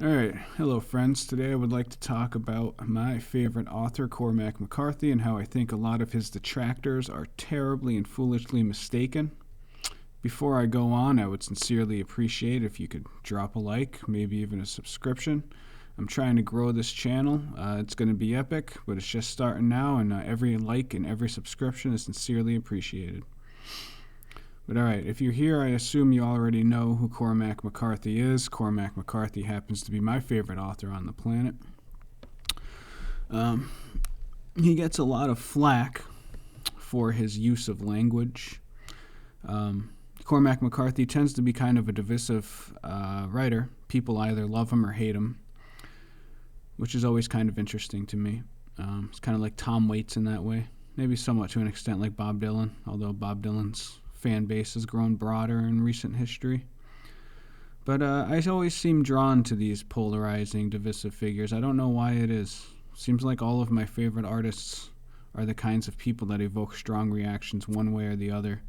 Alright, hello friends. Today I would like to talk about my favorite author, Cormac McCarthy, and how I think a lot of his detractors are terribly and foolishly mistaken. Before I go on, I would sincerely appreciate if you could drop a like, maybe even a subscription. I'm trying to grow this channel. It's going to be epic, but it's just starting now, and every like and every subscription is sincerely appreciated. But alright, if you're here, I assume you already know who Cormac McCarthy is. Cormac McCarthy happens to be my favorite author on the planet. He gets a lot of flack for his use of language. Cormac McCarthy tends to be kind of a divisive writer. People either love him or hate him, which is always kind of interesting to me. It's kind of like Tom Waits in that way. Maybe somewhat to an extent like Bob Dylan, although Bob Dylan's fan base has grown broader in recent history. But I always seem drawn to these polarizing, divisive figures. I don't know why it is. Seems like all of my favorite artists are the kinds of people that evoke strong reactions one way or the other.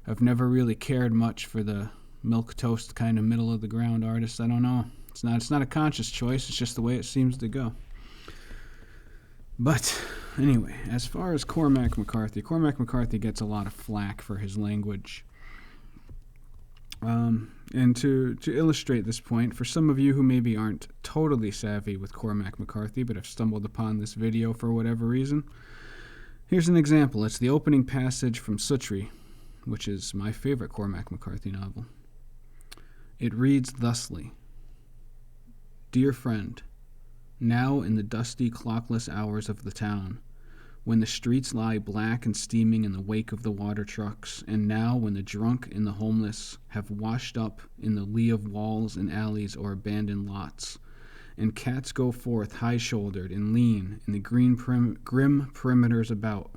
I've never really cared much for the milquetoast kind of middle of the ground artists. I don't know. It's not a conscious choice. It's just the way it seems to go. But anyway, as far as Cormac McCarthy gets a lot of flack for his language. And to illustrate this point, for some of you who maybe aren't totally savvy with Cormac McCarthy but have stumbled upon this video for whatever reason, here's an example. It's the opening passage from Sutri, which is my favorite Cormac McCarthy novel. It reads thusly: Dear friend, now in the dusty, clockless hours of the town, when the streets lie black and steaming in the wake of the water trucks, and now when the drunk and the homeless have washed up in the lee of walls and alleys or abandoned lots, and cats go forth high-shouldered and lean in the grim perimeters about,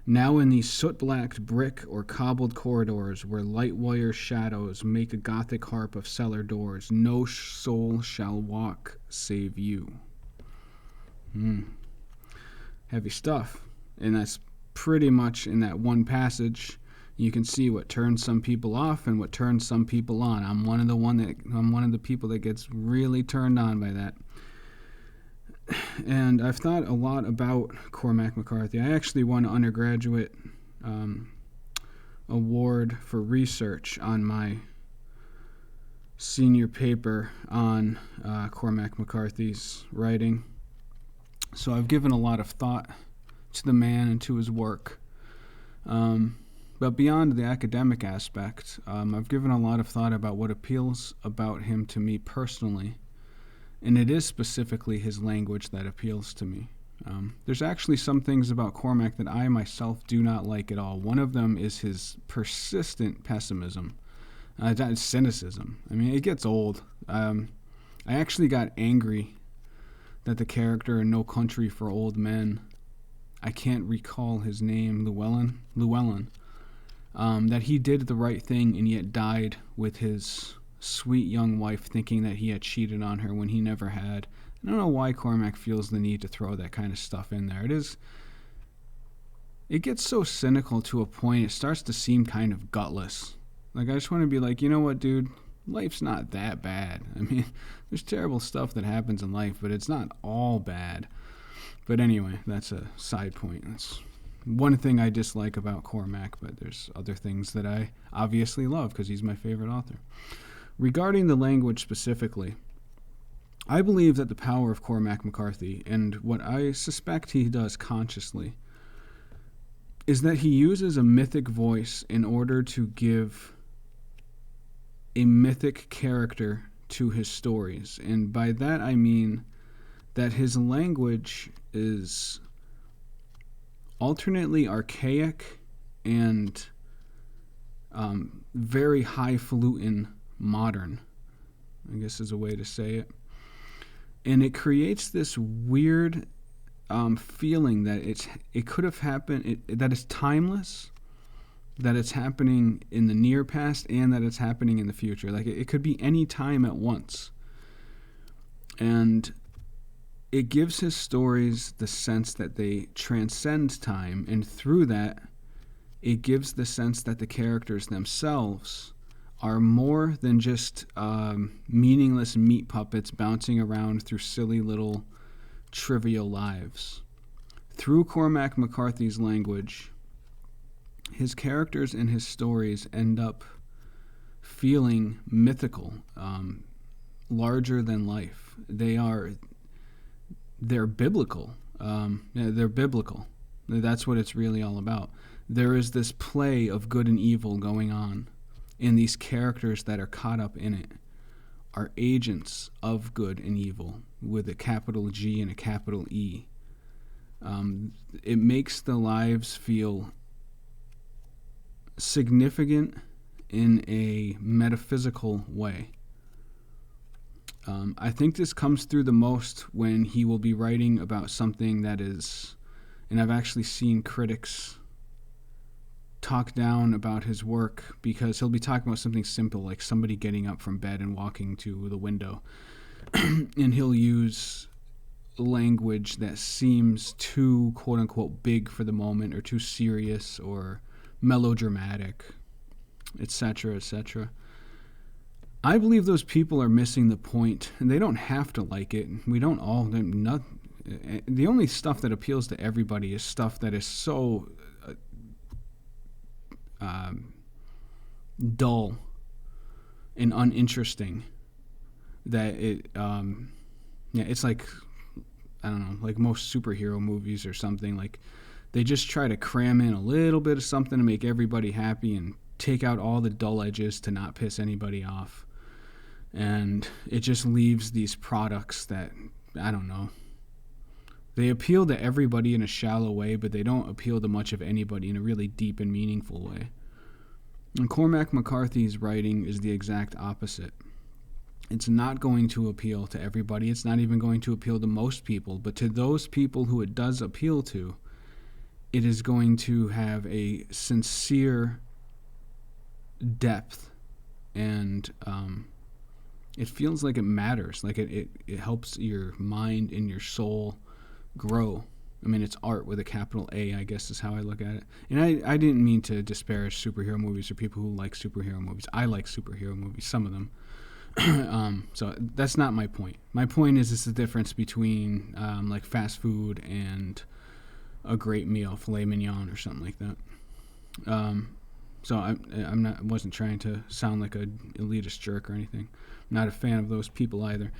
now in these soot-blacked brick or cobbled corridors where light wire shadows make a gothic harp of cellar doors, no soul shall walk save you. Heavy stuff. And that's pretty much in that one passage. You can see what turns some people off and what turns some people on. I'm one of the people that gets really turned on by that. And I've thought a lot about Cormac McCarthy. I actually won an undergraduate award for research on my senior paper on Cormac McCarthy's writing. So I've given a lot of thought to the man and to his work. But beyond the academic aspect, I've given a lot of thought about what appeals about him to me personally. And it is specifically his language that appeals to me. There's actually some things about Cormac that I myself do not like at all. One of them is his persistent pessimism, cynicism. I mean, it gets old. I actually got angry that the character in No Country for Old Men, I can't recall his name, Llewellyn, that he did the right thing and yet died with his sweet young wife thinking that he had cheated on her when he never had. I don't know why Cormac feels the need to throw that kind of stuff in there. It gets so cynical to a point it starts to seem kind of gutless. Like, I just want to be like, you know what, dude? Life's not that bad. I mean, there's terrible stuff that happens in life, but it's not all bad. But anyway, that's a side point. That's one thing I dislike about Cormac, but there's other things that I obviously love because he's my favorite author. Regarding the language specifically, I believe that the power of Cormac McCarthy, and what I suspect he does consciously, is that he uses a mythic voice in order to give a mythic character to his stories. And by that I mean that his language is alternately archaic and very highfalutin modern, I guess is a way to say it. And it creates this weird feeling that it could have happened, that it's timeless, that it's happening in the near past, and that it's happening in the future. Like, it could be any time at once. And it gives his stories the sense that they transcend time, and through that, it gives the sense that the characters themselves are more than just meaningless meat puppets bouncing around through silly little trivial lives. Through Cormac McCarthy's language, his characters and his stories end up feeling mythical, larger than life. They're biblical. They're biblical. That's what it's really all about. There is this play of good and evil going on, and these characters that are caught up in it are agents of good and evil with a capital G and a capital E. It makes the lives feel significant in a metaphysical way. I think this comes through the most when he will be writing about something that is, and I've actually seen critics talk down about his work because he'll be talking about something simple like somebody getting up from bed and walking to the window. And he'll use language that seems too quote-unquote big for the moment or too serious or melodramatic, etc., etc. I believe those people are missing the point, and they don't have to like it. We don't all. The only stuff that appeals to everybody is stuff that is so dull and uninteresting that it's like, I don't know, like most superhero movies or something. Like they just try to cram in a little bit of something to make everybody happy and take out all the dull edges to not piss anybody off. And it just leaves these products that, I don't know, they appeal to everybody in a shallow way, but they don't appeal to much of anybody in a really deep and meaningful way. And Cormac McCarthy's writing is the exact opposite. It's not going to appeal to everybody. It's not even going to appeal to most people. But to those people who it does appeal to, it is going to have a sincere depth, and it feels like it matters. Like it helps your mind and your soul grow. I mean, it's art with a capital A, I guess is how I look at it. And I didn't mean to disparage superhero movies or people who like superhero movies. I like superhero movies, some of them. So that's not my point. My point is the difference between like fast food and a great meal, filet mignon or something like that. So I wasn't trying to sound like an elitist jerk or anything. I'm not a fan of those people either.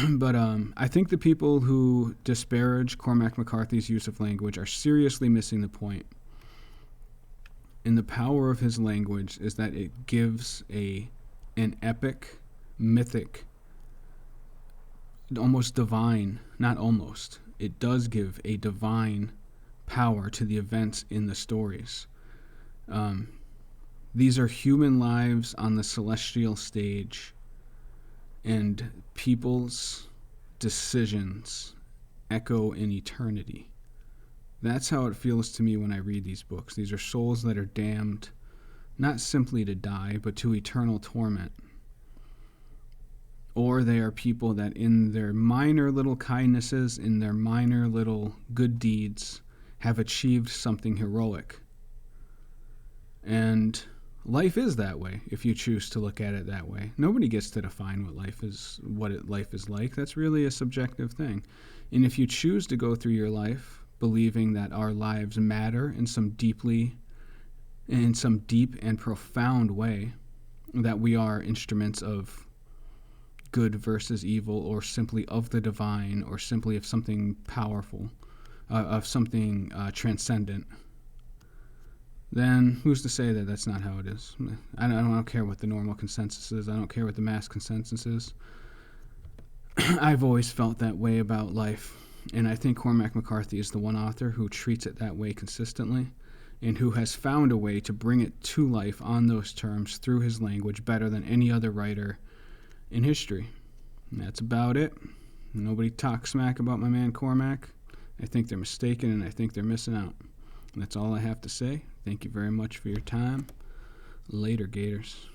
But I think the people who disparage Cormac McCarthy's use of language are seriously missing the point. And the power of his language is that it gives an epic, mythic, almost divine, not almost, it does give a divine power to the events in the stories. These are human lives on the celestial stage, and people's decisions echo in eternity. That's how it feels to me when I read these books. These are souls that are damned not simply to die, but to eternal torment. Or they are people that in their minor little kindnesses, in their minor little good deeds, have achieved something heroic. And life is that way, if you choose to look at it that way. Nobody gets to define what life is like. That's really a subjective thing. And if you choose to go through your life believing that our lives matter in some deep and profound way, that we are instruments of good versus evil, or simply of the divine, or simply of something powerful, of something transcendent, then who's to say that that's not how it is? I don't care what the normal consensus is. I don't care what the mass consensus is. I've always felt that way about life, and I think Cormac McCarthy is the one author who treats it that way consistently, and who has found a way to bring it to life on those terms through his language better than any other writer in history. And that's about it. Nobody talks smack about my man Cormac. I think they're mistaken, and I think they're missing out. And that's all I have to say. Thank you very much for your time. Later, Gators.